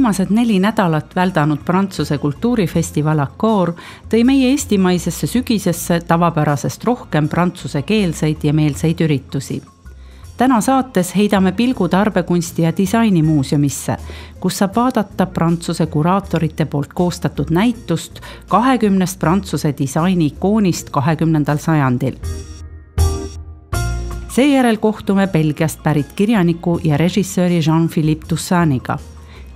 Viimased 4 nädalat väldanud Prantsuse kultuurifestival Accord tõi meie eestimaisesse sügisesse tavapärasest rohkem prantsusekeelseid ja meelseid üritusi. Täna saates heidame pilgu tarbekunsti ja disainimuuseumisse, kus saab vaadata Prantsuse kuraatorite poolt koostatud näitust 20 Prantsuse disaini ikoonist 20. sajandil. Seejärel kohtume Belgiast pärit kirjaniku ja režissööri Jean-Philippe Toussaniga.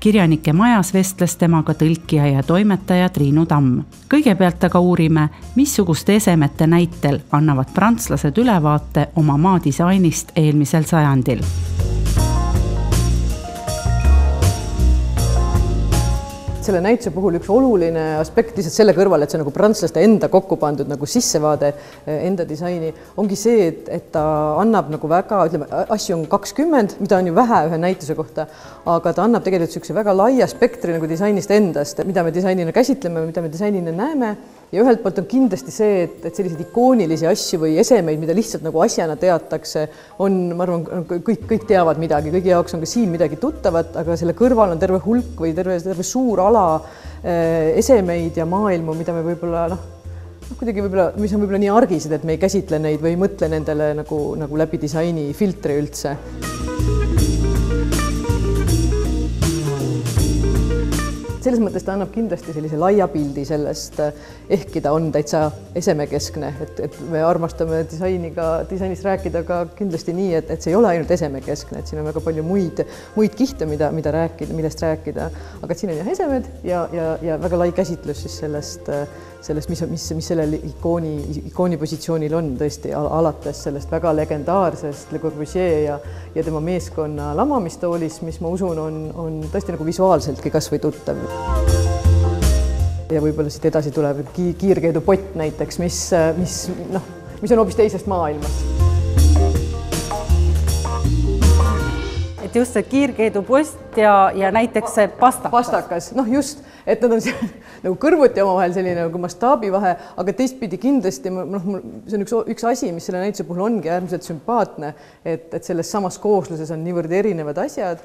Kirjanike majas vestles temaga tõlkija ja toimetaja Triinu Tamm. Kõigepealt aga uurime, missuguste esemete näitel annavad prantslased ülevaate oma maa disainist eelmisel sajandil. Selle näituse puhul üks oluline aspekt lihtsalt selle kõrval, et see nagu prantslaste enda kokku pandud nagu sissevaade enda disaini, ongi see, et ta annab nagu väga, ütleme, asju on 20, mida on ju vähe ühe näituse kohta, aga ta annab tegelikult sellise väga laia spektri nagu disainist endast, mida me disainina käsitleme, mida me disainina näeme. Ja ühelt poolt on kindlasti see, et selliseid ikoonilisi asju või esemeid, mida lihtsalt nagu asjana teatakse, on, ma arvan, kõik teavad midagi, kõigi jaoks on ka siin midagi tuttavat, aga selle kõrval on terve hulk või terve suur ala esemeid ja maailmu, mida me võib-olla, kuidagi võib-olla, mis on võib-olla nii argised, et me ei käsitle neid või ei mõtle nendele nagu läbi disaini filtri üldse. Selles mõttes ta annab kindlasti sellise laia pildi sellest, ehkki ta on täitsa esemekeskne, et me armastame disainist rääkida ka kindlasti nii, et see ei ole ainult esemekeskne, et siin on väga palju muid kihte, millest rääkida, aga siin on jah esemed ja väga lai käsitlus siis sellest, mis sellel ikooni positsioonil on tõesti alates sellest väga legendaarsest Le Corbusier ja tema meeskonna lamamistoolis, mis ma usun on tõesti nagu visuaalseltki kas või tuttav. Ja võib-olla siit edasi tuleb kiirkeedupott näiteks, mis on hoopis teisest maailmast. Et just see kiirkeedupost ja näiteks see pastakas. Pastakas, just, et nad on nagu kõrvuti omavahel selline nagu mastaabivahe, aga teistpidi kindlasti, see on üks asi, mis selle näituse puhul ongi äärmiselt sümpaatne, et selles samas koosluses on niivõrd erinevad asjad,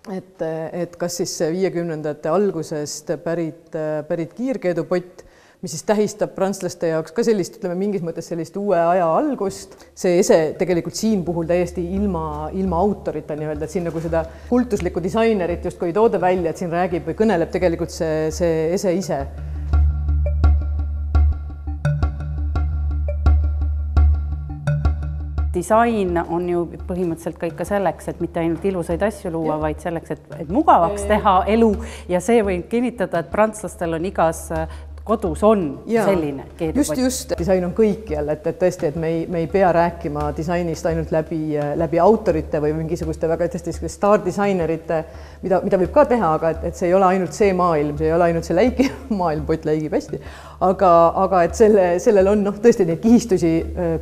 et kas siis 50ndate algusest pärit kiirkeedupott, mis siis tähistab prantslaste jaoks ka sellist, ütleme mingis mõttes sellist uue aja algust. See ese tegelikult siin puhul täiesti ilma autorita nii-öelda, et siin nagu seda kultuslikku disainerit just kui ei tooda välja, et siin räägib või kõneleb tegelikult see ese ise. Disain on ju põhimõtteliselt kõik ka selleks, et mitte ainult ilusaid asju luua, vaid selleks, et mugavaks teha elu ja see võib kinnitada, et prantslastel on igas kodus on selline keedupott. Just. Disain on kõikjal, et tõesti, et me ei pea rääkima disainist ainult läbi autorite või mingisuguste väga tõesti staardisainerite, mida võib ka teha, aga et see ei ole ainult see maailm, see ei ole ainult see läigi maailm, pott läigib hästi, aga et sellel on tõesti neid kihistusi,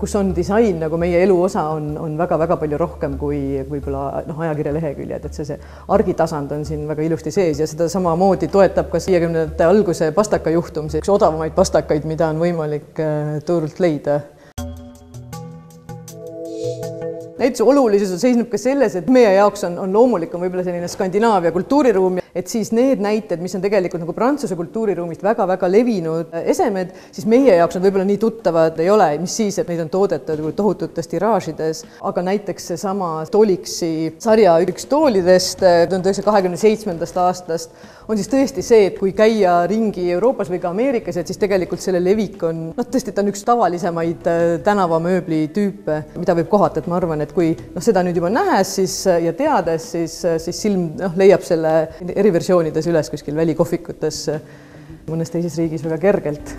kus on disain, nagu meie elu osa on väga-väga palju rohkem kui võib-olla ajakirja leheküljed, et see argitasand on siin väga ilusti sees ja seda samamoodi toetab ka 50ndate alguse pastaka juhtum, üks odavamaid pastakaid, mida on võimalik turult leida. Näituse olulisus seisneb ka selles, et meie jaoks on loomulik võib-olla selline Skandinaavia kultuuriruum, et siis need näited, mis on tegelikult nagu Prantsuse kultuuriruumist väga-väga levinud esemed, siis meie jaoks on võib-olla nii tuttavad ei ole, mis siis, et neid on toodetud tohututes tiraažides, aga näiteks seesama Stolixi sarja üks toolidest 1927. aastast on siis tõesti see, et kui käia ringi Euroopas või ka Ameerikas, et siis tegelikult selle levik on, tõesti, ta on üks tavalisemaid tänavamööbli tüüpe, mida võib kohata, et ma arvan, et kui seda nüüd juba nähes ja teades, siis silm leiab selle eriversioonides üles kuskil välikohvikutes mõnes teises riigis väga kergelt.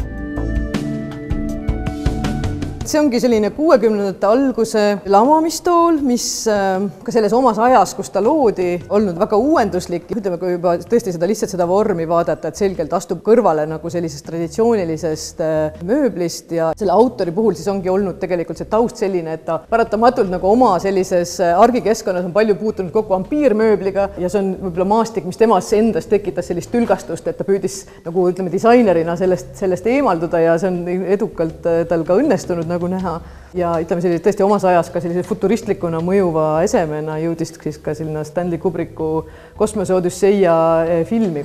See ongi selline 60ndate alguse lamamistool, mis ka selles omas ajas, kus ta loodi, olnud väga uuenduslik. Ütleme, kui juba tõesti lihtsalt seda vormi vaadata, et selgelt astub kõrvale nagu sellisest traditsioonilisest mööblist ja selle autori puhul siis ongi olnud tegelikult see taust selline, et ta paratamatult nagu oma sellises argikeskkonnas on palju puutunud kokku ampiirmööbliga ja see on võib-olla maastik, mis temas endas tekitas sellist tülgastust, et ta püüdis nagu ütleme disainerina sellest eemalduda ja see on edukalt tal ka õnnestunud nagu näha ja ütleme, sellise tõesti omas ajas ka sellise futuristlikuna mõjuva esemena jõudis siis ka selline Stanley Kubricku Kosmose Odüsseia filmi.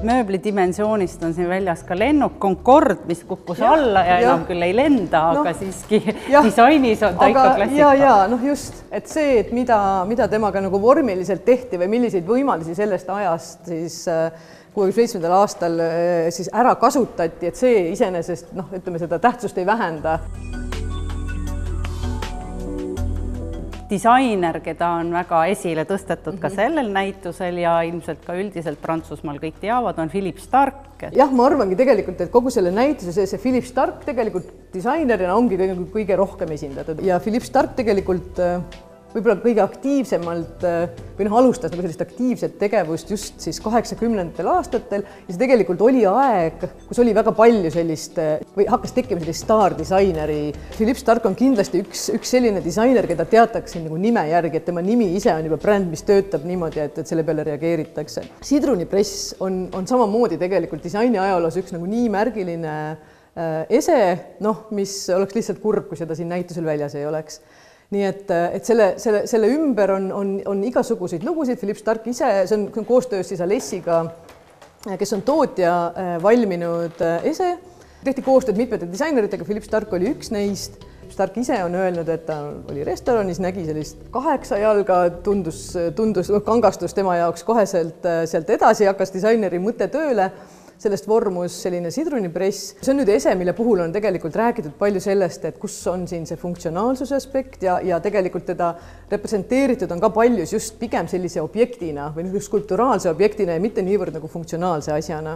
Mööbli dimensioonist on siin väljas ka lennuk Concorde, mis kukkus alla ja enam küll ei lenda, aga siiski disainis on ta ikka klassika. Noh just, et see, et mida temaga nagu vormiliselt tehti või milliseid võimalusi sellest ajast siis 67. aastal siis ära kasutati, et see iseenesest, noh, ütleme seda tähtsust ei vähenda. Disainer, keda on väga esile tõstetud ka sellel näitusel ja ilmselt ka üldiselt Prantsusmaal kõik teavad, on Philippe Starck. Jah, ma arvangi tegelikult, et kogu selle näituse see Philippe Starck tegelikult disainerina ongi kõige rohkem esindatud ja Philippe Starck tegelikult võib-olla kõige aktiivsemalt või alustas nagu sellist aktiivset tegevust just siis 80ndatel aastatel ja see tegelikult oli aeg, kus oli väga palju sellist või hakkas tekkima sellist staardisaineri. Philippe Starck on kindlasti üks selline disainer, keda teatakse nagu nime järgi, et tema nimi ise on juba bränd, mis töötab niimoodi, et selle peale reageeritakse. Sidrunipress on samamoodi tegelikult disaini ajaloos üks nagu nii märgiline ese, noh, mis oleks lihtsalt kurb, kui seda siin näitusel väljas ei oleks. Nii et selle ümber on igasuguseid lugusid. Philippe Starck ise, see on koostöös siis Alessiga, kes on tootja valminud ese. Tehti koostööd mitmete disaineritega, Philippe Starck oli üks neist. Starck ise on öelnud, et ta oli restoranis, nägi sellist 8 jalga, tundus kangastus tema jaoks koheselt sealt edasi, hakkas disaineri mõte tööle. Sellest vormus selline sidrunipress. See on nüüd ese, mille puhul on tegelikult räägitud palju sellest, et kus on siin see funktsionaalsuse aspekt ja tegelikult teda representeeritud on ka paljus just pigem sellise objektina või skulpturaalse objektina ja mitte niivõrd nagu funktsionaalse asjana.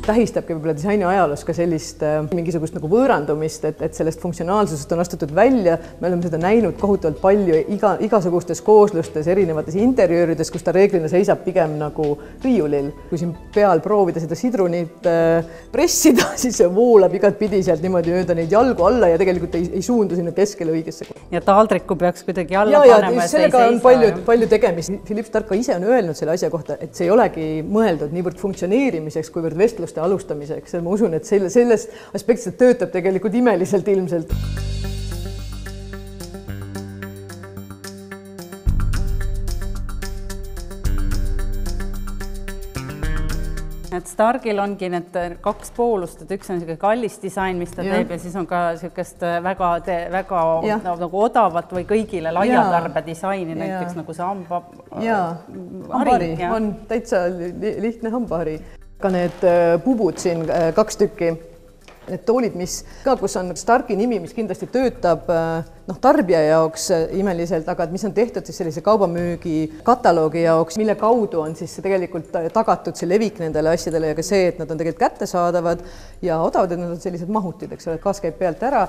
Tähistabki võib-olla disaini ajaloos ka sellist mingisugust nagu võõrandumist, et sellest funktsionaalsusest on astutud välja. Me oleme seda näinud kohutavalt palju igasugustes kooslustes, erinevates interjöörides, kus ta reeglina seisab pigem nagu riiulil. Kui siin peal proovida seda sidrunit pressida, siis see voolab igat pidi sealt niimoodi mööda neid jalgu alla ja tegelikult ei suundu sinna keskele õigesse. Ja taaldriku peaks kuidagi alla panema. Ja sellega on palju tegemist. Philippe Starck ise on öelnud selle asja kohta, et see ei olegi mõeldud niivõrd funktsioneerimiseks, kuivõrd vestlust alustamiseks. Ma usun, et selles aspektis töötab tegelikult imeliselt ilmselt. Et Starkil ongi need 2 poolust, et üks on selline kallis disain, mis ta teeb ja siis on ka sellist väga nagu odavat või kõigile laiatarbe disaini, näiteks nagu see hambahari on täitsa lihtne hambahari. Ka need pubud siin 2 tükki, need toolid, kus on Starki nimi, mis kindlasti töötab tarbija jaoks imeliselt, aga mis on tehtud siis sellise kaubamüügi kataloogi jaoks, mille kaudu on siis tegelikult tagatud see levik nendele asjadele ja ka see, et nad on tegelikult kättesaadavad ja odavad, et nad on sellised mahutid, eks ole, et gaas käib pealt ära.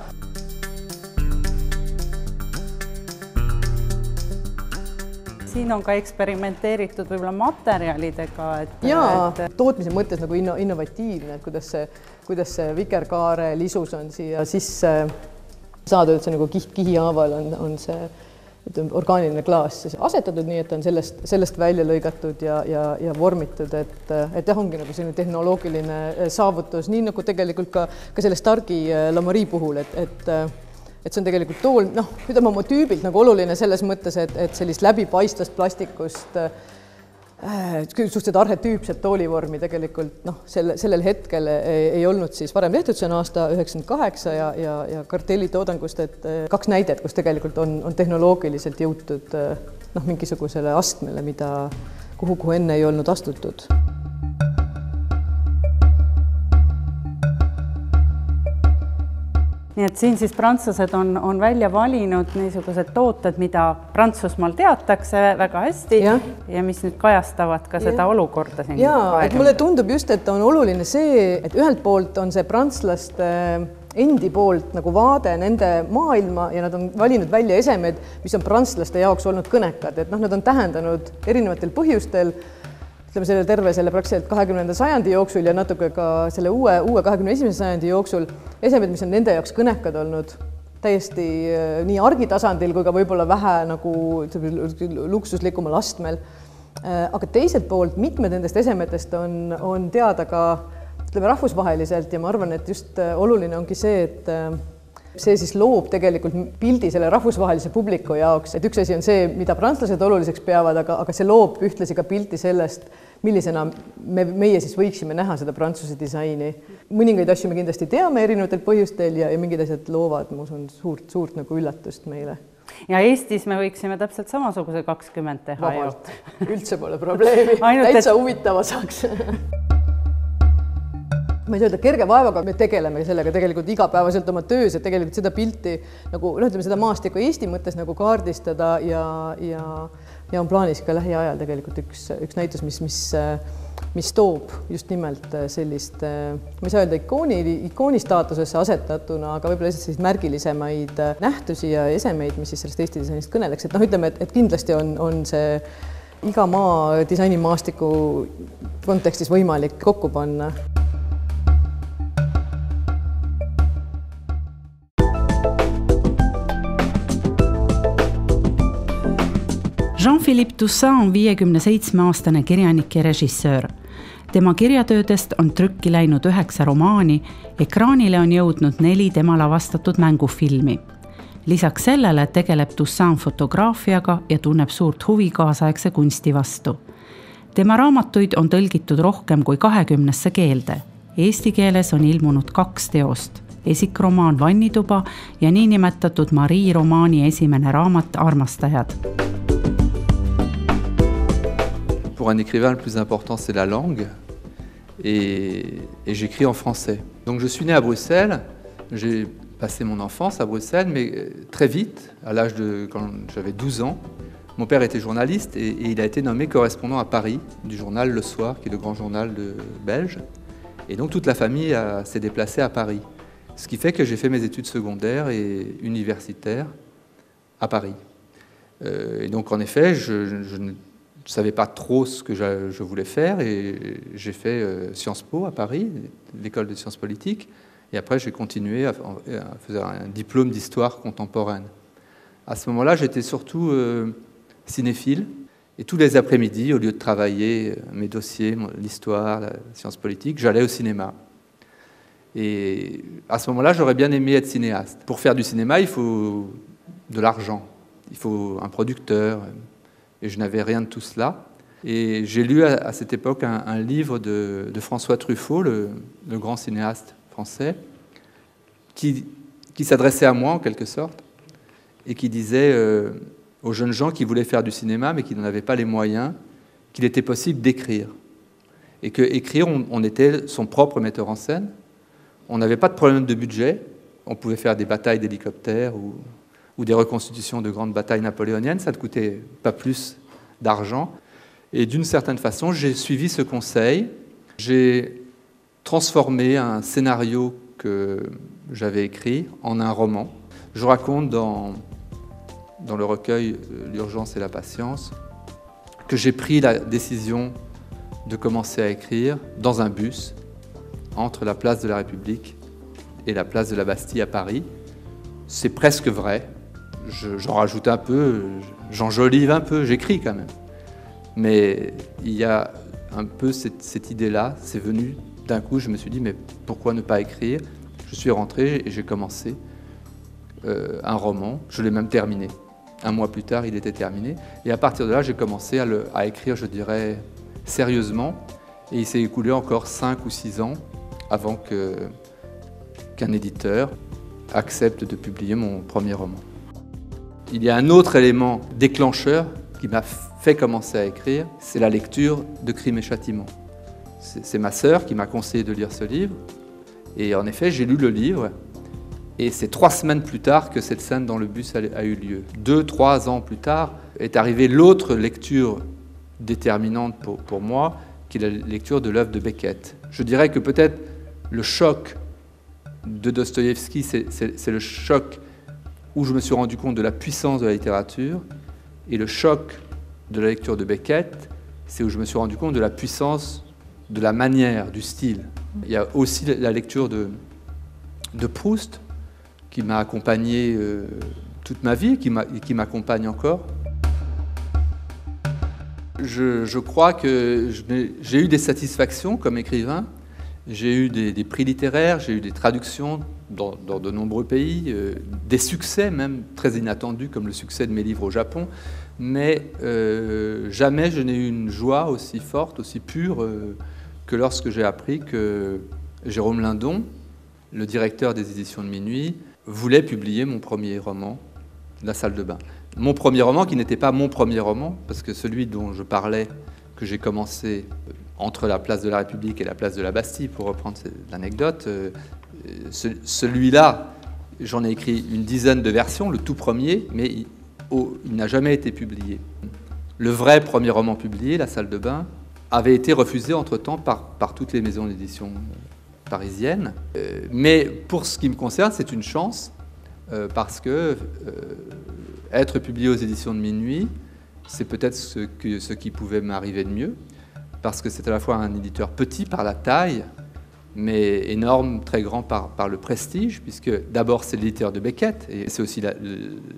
Siin on ka eksperimenteeritud võib-olla materjalidega. Tootmise mõttes nagu innovatiivne, et kuidas see vikerkaare lisus on siia sisse saadud, et see nagu kihihaaval on see orgaaniline klaas siis asetatud, nii et on sellest välja lõigatud ja vormitud, et ongi nagu selline tehnoloogiline saavutus, nii nagu tegelikult ka selle Starki Lamari puhul, et see on tegelikult tool, ütleme oma tüübilt nagu oluline selles mõttes, et sellist läbipaistvast plastikust suhteliselt arhetüüpset toolivormi tegelikult sellel hetkel ei olnud siis varem tehtud, see on aasta 98 ja Kartelli toodangust, et 2 näidet, kus tegelikult on tehnoloogiliselt jõutud mingisugusele astmele, kuhu enne ei olnud astutud. Nii et siin siis prantslased on välja valinud niisugused tooted, mida Prantsusmaal teatakse väga hästi ja mis nüüd kajastavad ka seda olukorda siin. Et mulle tundub just, et on oluline see, et ühelt poolt on see prantslaste endi poolt nagu vaade nende maailma ja nad on valinud välja esemed, mis on prantslaste jaoks olnud kõnekad, et nad on tähendanud erinevatel põhjustel, terve selle praktiliselt 20. sajandi jooksul ja natuke ka selle uue 21. sajandi jooksul esemed, mis on nende jaoks kõnekad olnud täiesti nii argitasandil kui ka võib-olla vähe nagu luksuslikumal astmel. Aga teiselt poolt mitmed nendest esemetest on teada ka ütleme rahvusvaheliselt ja ma arvan, et just oluline ongi see, et see siis loob tegelikult pildi selle rahvusvahelise publiku jaoks, et üks asi on see, mida prantslased oluliseks peavad, aga see loob ühtlasi ka pildi sellest, millisena meie siis võiksime näha seda Prantsuse disaini. Mõningaid asju me kindlasti teame erinevatel põhjustel ja mingid asjad loovad, ma usun, suurt nagu üllatust meile. Ja Eestis me võiksime täpselt samasuguse 20 teha. Vabalt. Üldse pole probleemi. Täitsa huvitava saaks. Ma ei saa öelda, kerge vaevaga me tegeleme sellega tegelikult igapäevaselt oma töös, et tegelikult seda pilti nagu, ütleme seda maastikku Eesti mõttes nagu kaardistada ja on plaanis ka lähiajal tegelikult üks näitus, mis toob just nimelt sellist, ma ei saa öelda ikooni staatusesse asetatuna, aga võib-olla selliseid märgilisemaid nähtusi ja esemeid, mis siis sellest Eesti disainist kõneleks. Et ütleme, et kindlasti on see iga maa disainimaastiku kontekstis võimalik kokku panna. Jean-Philippe Toussaint on 57-aastane kirjanik ja režissöör. Tema kirjatöödest on trükki läinud 9 romaani, ekraanile on jõudnud 4 tema lavastatud mängufilmi. Lisaks sellele tegeleb Toussaint fotograafiaga ja tunneb suurt huvi kaasaegse kunsti vastu. Tema raamatuid on tõlgitud rohkem kui 20 keelde. Eesti keeles on ilmunud 2 teost. Esikromaan Vannituba ja niinimetatud Marie romaani esimene raamat Armastajad. Pour un écrivain, le plus important, c'est la langue, et j'écris en français. Donc je suis né à Bruxelles, j'ai passé mon enfance à Bruxelles, mais très vite, à l'âge de quand j'avais 12 ans, mon père était journaliste et il a été nommé correspondant à Paris du journal Le Soir, qui est le grand journal belge. Et donc toute la famille s'est déplacée à Paris. Ce qui fait que j'ai fait mes études secondaires et universitaires à Paris. Et donc en effet, je ne savais pas trop ce que je voulais faire et j'ai fait Sciences Po à Paris, l'école de sciences politiques, et après j'ai continué à faire un diplôme d'histoire contemporaine. À ce moment-là, j'étais surtout cinéphile et tous les après-midi, au lieu de travailler mes dossiers, l'histoire, la science politique, j'allais au cinéma. Et à ce moment-là, j'aurais bien aimé être cinéaste. Pour faire du cinéma, il faut de l'argent, il faut un producteur. Et je n'avais rien de tout cela. Et j'ai lu à cette époque un livre de François Truffaut, le grand cinéaste français, qui s'adressait à moi en quelque sorte, et qui disait aux jeunes gens qui voulaient faire du cinéma, mais qui n'en avaient pas les moyens, qu'il était possible d'écrire. Et qu'écrire, on était son propre metteur en scène, on n'avait pas de problème de budget, on pouvait faire des batailles d'hélicoptères ou des reconstitutions de grandes batailles napoléoniennes, ça ne coûtait pas plus d'argent. Et d'une certaine façon, j'ai suivi ce conseil. J'ai transformé un scénario que j'avais écrit en un roman. Je raconte dans le recueil L'urgence et la patience que j'ai pris la décision de commencer à écrire dans un bus entre la place de la République et la place de la Bastille à Paris. C'est presque vrai. J'en rajoute un peu, j'enjolive un peu, j'écris quand même. Mais il y a un peu cette idée-là, c'est venu d'un coup, je me suis dit, mais pourquoi ne pas écrire? Je suis rentré et j'ai commencé un roman, je l'ai même terminé. Un mois plus tard, il était terminé. Et à partir de là, j'ai commencé à écrire, je dirais, sérieusement. Et il s'est écoulé encore 5 ou 6 ans avant qu'un éditeur accepte de publier mon premier roman. Il y a un autre élément déclencheur qui m'a fait commencer à écrire, c'est la lecture de Crimes et Châtiments. C'est ma sœur qui m'a conseillé de lire ce livre. Et en effet, j'ai lu le livre. Et c'est 3 semaines plus tard que cette scène dans le bus a eu lieu. 2-3 ans plus tard est arrivée l'autre lecture déterminante pour moi, qui est la lecture de l'œuvre de Beckett. Je dirais que peut-être le choc de Dostoïevski, c'est le choc où je me suis rendu compte de la puissance de la littérature, et le choc de la lecture de Beckett, c'est où je me suis rendu compte de la puissance de la manière, du style. Il y a aussi la lecture de Proust, qui m'a accompagné toute ma vie, et qui m'accompagne encore. Je crois que j'ai eu des satisfactions comme écrivain, J'ai eu des prix littéraires, j'ai eu des traductions dans de nombreux pays, des succès même très inattendus comme le succès de mes livres au Japon, mais jamais je n'ai eu une joie aussi forte, aussi pure que lorsque j'ai appris que Jérôme Lindon, le directeur des éditions de Minuit, voulait publier mon premier roman, La salle de bain. Mon premier roman qui n'était pas mon premier roman, parce que celui dont je parlais, que j'ai commencé entre la place de la République et la place de la Bastille, pour reprendre l'anecdote, celui-là, j'en ai écrit une dizaine de versions, le tout premier, mais il n'a jamais été publié. Le vrai premier roman publié, La salle de bain, avait été refusé entre-temps par toutes les maisons d'édition parisiennes. Mais pour ce qui me concerne, c'est une chance, parce que être publié aux éditions de Minuit, c'est peut-être ce qui pouvait m'arriver de mieux, parce que c'est à la fois un éditeur petit par la taille, mais énorme, très grand par le prestige, puisque d'abord c'est l'éditeur de Beckett, et c'est aussi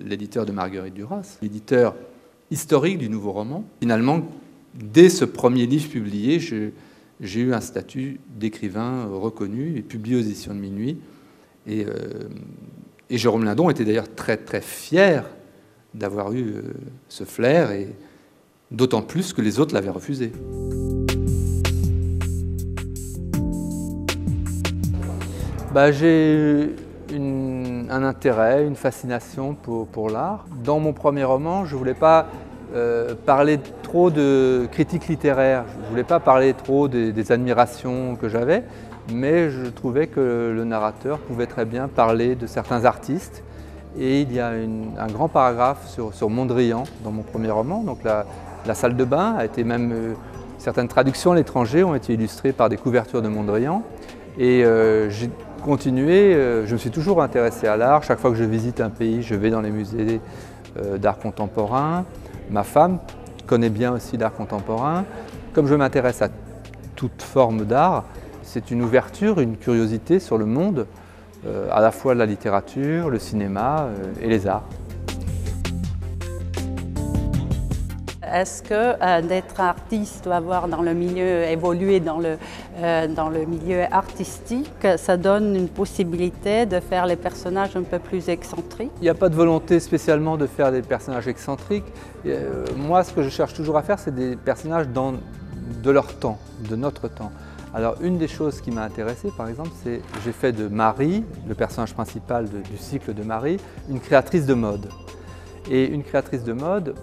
l'éditeur de Marguerite Duras, l'éditeur historique du nouveau roman. Finalement, dès ce premier livre publié, j'ai eu un statut d'écrivain reconnu et publié aux éditions de Minuit. Et Jérôme Lindon était d'ailleurs très très fier d'avoir eu ce flair, et d'autant plus que les autres l'avaient refusé. J'ai un intérêt, une fascination pour l'art. Dans mon premier roman, je ne voulais pas parler trop de critiques littéraires, je ne voulais pas parler trop des admirations que j'avais, mais je trouvais que le narrateur pouvait très bien parler de certains artistes. Et il y a un grand paragraphe sur Mondrian dans mon premier roman. Donc la salle de bain a été même... certaines traductions à l'étranger ont été illustrées par des couvertures de Mondrian. Et j'ai continué, je me suis toujours intéressé à l'art. Chaque fois que je visite un pays, je vais dans les musées d'art contemporain. Ma femme connaît bien aussi l'art contemporain. Comme je m'intéresse à toute forme d'art, c'est une ouverture, une curiosité sur le monde, à la fois la littérature, le cinéma et les arts. Est-ce que d'être artiste ou avoir dans le milieu, évoluer dans le milieu artistique, ça donne une possibilité de faire les personnages un peu plus excentriques? Il n'y a pas de volonté spécialement de faire des personnages excentriques. Moi, ce que je cherche toujours à faire, c'est des personnages de leur temps, de notre temps. Alors, une des choses qui m'a intéressé, par exemple, c'est j'ai fait de Marie, le personnage principal du cycle de Marie, une créatrice de mode. Et une créatrice de mode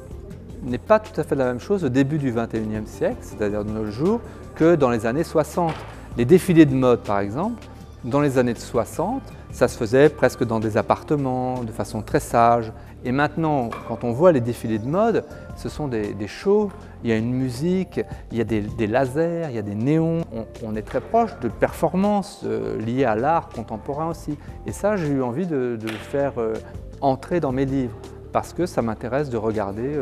n'est pas tout à fait la même chose au début du XXIe siècle, c'est-à-dire de nos jours, que dans les années 60. Les défilés de mode, par exemple, dans les années 60, ça se faisait presque dans des appartements, de façon très sage. Et maintenant, quand on voit les défilés de mode, ce sont des shows, il y a une musique, il y a des lasers, il y a des néons. On est très proche de performances liées à l'art contemporain aussi. Et ça, j'ai eu envie de le faire entrer dans mes livres, parce que ça m'intéresse de regarder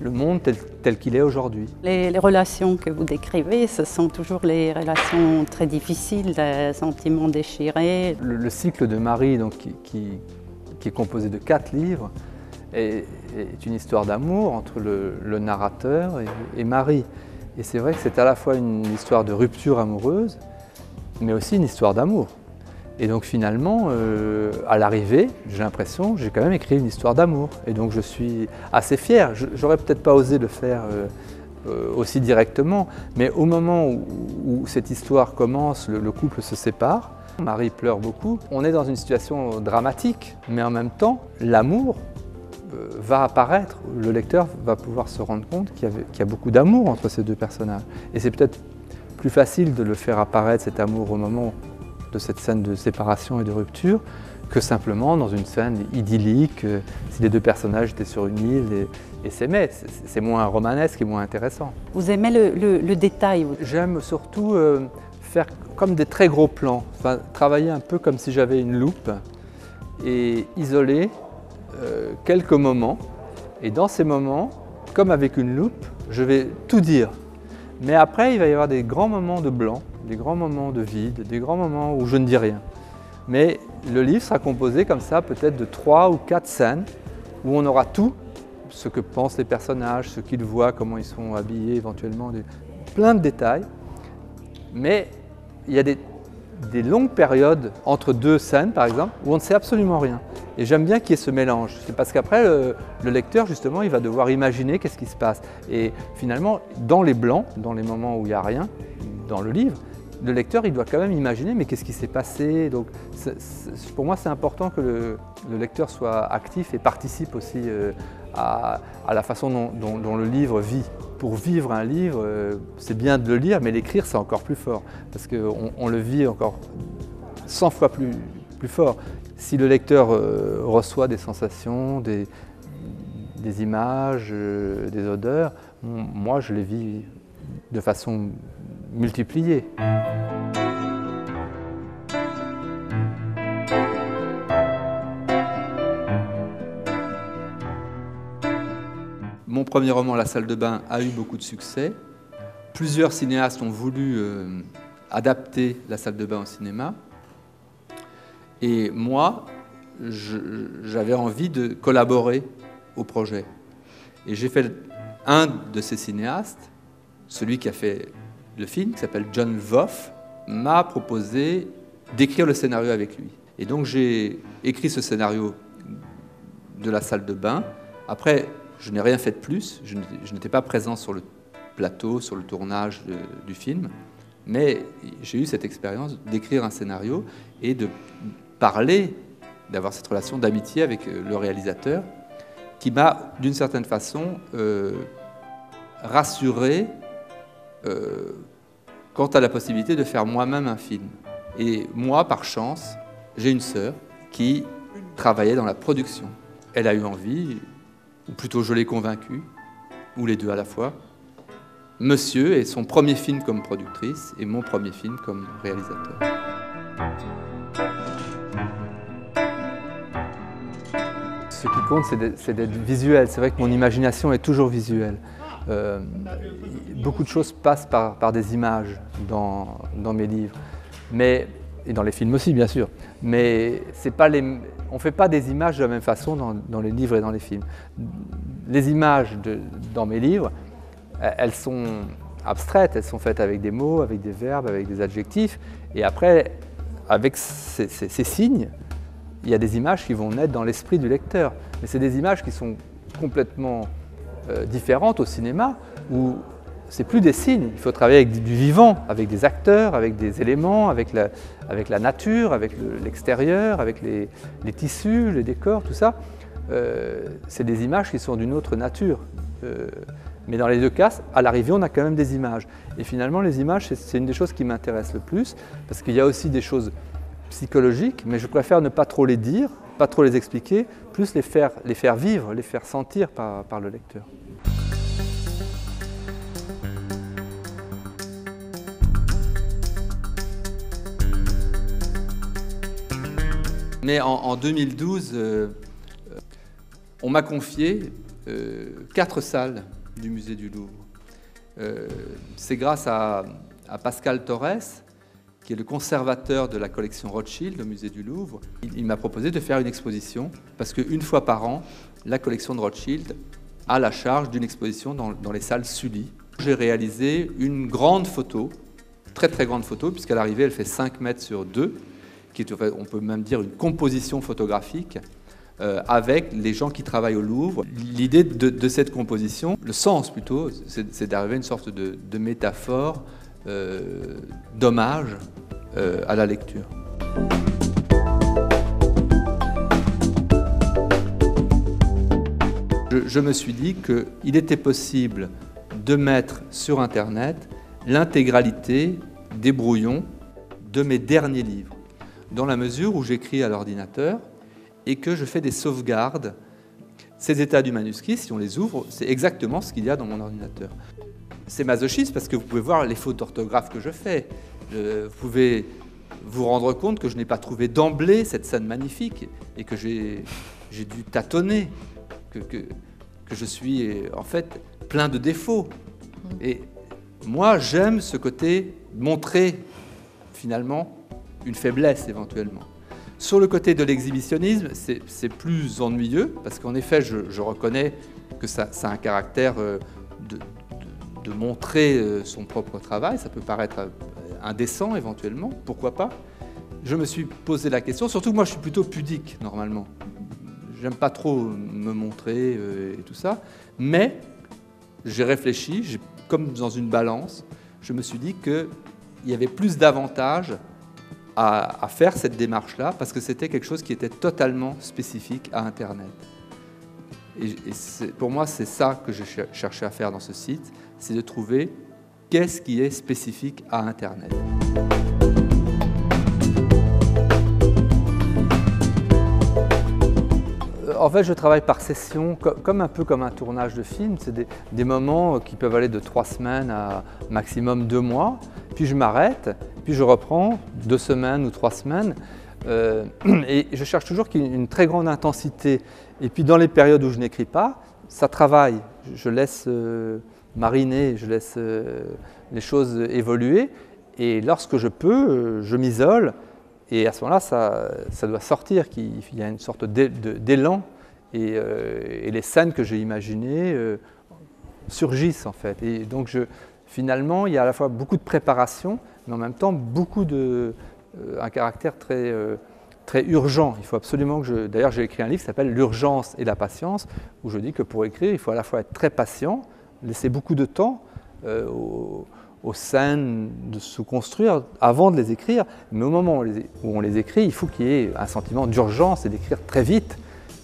le monde tel qu'il est aujourd'hui. Les relations que vous décrivez, ce sont toujours les relations très difficiles, des sentiments déchirés. Le cycle de Marie, donc, qui est composé de 4 livres, est une histoire d'amour entre le narrateur et Marie. Et c'est vrai que c'est à la fois une histoire de rupture amoureuse, mais aussi une histoire d'amour. Et donc finalement, à l'arrivée, j'ai l'impression, j'ai quand même écrit une histoire d'amour. Et donc je suis assez fier. J'aurais peut-être pas osé le faire aussi directement, mais au moment où cette histoire commence, le couple se sépare, Marie pleure beaucoup. On est dans une situation dramatique, mais en même temps, l'amour va apparaître. Le lecteur va pouvoir se rendre compte qu'il y a beaucoup d'amour entre ces deux personnages. Et c'est peut-être plus facile de le faire apparaître, cet amour, au moment de cette scène de séparation et de rupture, que simplement dans une scène idyllique, si les deux personnages étaient sur une île et s'aimaient. C'est moins romanesque et moins intéressant. Vous aimez le détail? J'aime surtout faire comme des très gros plans, enfin, travailler un peu comme si j'avais une loupe et isoler quelques moments. Et dans ces moments, comme avec une loupe, je vais tout dire. Mais après, il va y avoir des grands moments de blanc, des grands moments de vide, des grands moments où je ne dis rien. Mais le livre sera composé comme ça, peut-être de 3 ou 4 scènes, où on aura tout, ce que pensent les personnages, ce qu'ils voient, comment ils sont habillés éventuellement, plein de détails. Mais il y a des longues périodes entre deux scènes, par exemple, où on ne sait absolument rien. Et j'aime bien qu'il y ait ce mélange. C'est parce qu'après, le lecteur, justement, il va devoir imaginer qu'est-ce qui se passe. Et finalement, dans les blancs, dans les moments où il n'y a rien, dans le livre, le lecteur, il doit quand même imaginer, mais qu'est-ce qui s'est passé? Donc, pour moi, c'est important que le lecteur soit actif et participe aussi à la façon dont le livre vit. Pour vivre un livre, c'est bien de le lire, mais l'écrire, c'est encore plus fort, parce qu'on le vit encore 100 fois plus fort. Si le lecteur reçoit des sensations, des images, des odeurs, moi, je les vis de façon multipliée. Mon premier roman, La salle de bain, a eu beaucoup de succès. Plusieurs cinéastes ont voulu adapter La salle de bain au cinéma. Et moi, j'avais envie de collaborer au projet. Et j'ai fait un de ces cinéastes, celui qui a fait le film, qui s'appelle John Voff, m'a proposé d'écrire le scénario avec lui. Et donc j'ai écrit ce scénario de La salle de bain. Après, je n'ai rien fait de plus, je n'étais pas présent sur le plateau, sur le tournage du film, mais j'ai eu cette expérience d'écrire un scénario et de parler, d'avoir cette relation d'amitié avec le réalisateur, qui m'a, d'une certaine façon, rassuré quant à la possibilité de faire moi-même un film. Et moi, par chance, j'ai une sœur qui travaillait dans la production. Elle a eu envie, ou plutôt je l'ai convaincue, ou les deux à la fois. Monsieur est son premier film comme productrice et mon premier film comme réalisateur. Ce qui compte, c'est d'être visuel. C'est vrai que mon imagination est toujours visuelle. Beaucoup de choses passent par des images dans mes livres, et dans les films aussi, bien sûr. Mais on ne fait pas des images de la même façon dans les livres et dans les films. Les images dans mes livres, elles sont abstraites, elles sont faites avec des mots, avec des verbes, avec des adjectifs. Et après, avec ces signes, il y a des images qui vont naître dans l'esprit du lecteur. Mais c'est des images qui sont complètement différentes au cinéma, où c'est plus des signes. Il faut travailler avec du vivant, avec des acteurs, avec des éléments, avec la nature, avec l'extérieur, avec les tissus, les décors, tout ça. C'est des images qui sont d'une autre nature. Mais dans les deux cas, à l'arrivée, on a quand même des images. Et finalement, les images, c'est une des choses qui m'intéresse le plus, parce qu'il y a aussi des choses psychologiques, mais je préfère ne pas trop les dire, pas trop les expliquer, plus les faire vivre, les faire sentir par le lecteur. Mais en 2012, on m'a confié 4 salles du musée du Louvre. C'est grâce à Pascal Torres, qui est le conservateur de la collection Rothschild au musée du Louvre. Il m'a proposé de faire une exposition, parce qu'une fois par an, la collection de Rothschild a la charge d'une exposition dans les salles Sully. J'ai réalisé une grande photo, très très grande photo, puisqu'à l'arrivée elle fait 5 mètres sur 2, qui est, on peut même dire, une composition photographique avec les gens qui travaillent au Louvre. L'idée de cette composition, le sens plutôt, c'est d'arriver à une sorte de métaphore, d'hommage à la lecture. Je me suis dit qu'il était possible de mettre sur Internet l'intégralité des brouillons de mes derniers livres, dans la mesure où j'écris à l'ordinateur et que je fais des sauvegardes. Ces états du manuscrit, si on les ouvre, c'est exactement ce qu'il y a dans mon ordinateur. C'est masochiste parce que vous pouvez voir les fautes d'orthographe que je fais. Vous pouvez vous rendre compte que je n'ai pas trouvé d'emblée cette scène magnifique et que j'ai dû tâtonner, que je suis en fait plein de défauts. Et moi, j'aime ce côté montrer finalement une faiblesse éventuellement. Sur le côté de l'exhibitionnisme, c'est plus ennuyeux parce qu'en effet, je reconnais que ça a un caractère de montrer son propre travail. Ça peut paraître indécent éventuellement, pourquoi pas. je me suis posé la question, surtout que moi je suis plutôt pudique normalement. J'aime pas trop me montrer et tout ça, mais j'ai réfléchi, comme dans une balance, je me suis dit qu'il y avait plus d'avantages à faire cette démarche-là, parce que c'était quelque chose qui était totalement spécifique à Internet. Et pour moi, c'est ça que j'ai cherché à faire dans ce site, c'est de trouver qu'est-ce qui est spécifique à Internet. En fait, je travaille par session, un peu comme un tournage de film. C'est des moments qui peuvent aller de 3 semaines à maximum 2 mois. Puis je m'arrête, puis je reprends 2 semaines ou 3 semaines. Et je cherche toujours qu'il y ait une très grande intensité. Et puis dans les périodes où je n'écris pas, ça travaille. Je laisse mariner, je laisse les choses évoluer. Et lorsque je peux, je m'isole. Et à ce moment-là, ça doit sortir, qu'il y a une sorte d'élan. Et les scènes que j'ai imaginées surgissent en fait. Et donc finalement, il y a à la fois beaucoup de préparation, mais en même temps un caractère très urgent. Il faut absolument que d'ailleurs, j'ai écrit un livre qui s'appelle « L'urgence et la patience », où je dis que pour écrire, il faut à la fois être très patient, laisser beaucoup de temps aux scènes de se construire avant de les écrire, mais au moment où on les écrit, il faut qu'il y ait un sentiment d'urgence et d'écrire très vite.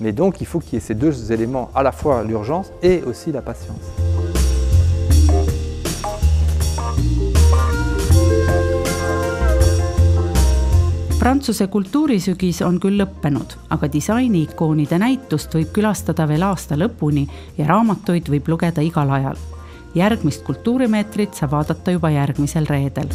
Mais donc, il faut qu'il y ait ces 2 éléments, à la fois l'urgence et aussi la patience. Prantsuse kultuurisügis on küll lõppenud, aga disainiikoonide näitust võib külastada veel aasta lõpuni ja raamatuid võib lugeda igal ajal. Järgmist kultuurimeetrit saab vaadata juba järgmisel reedel.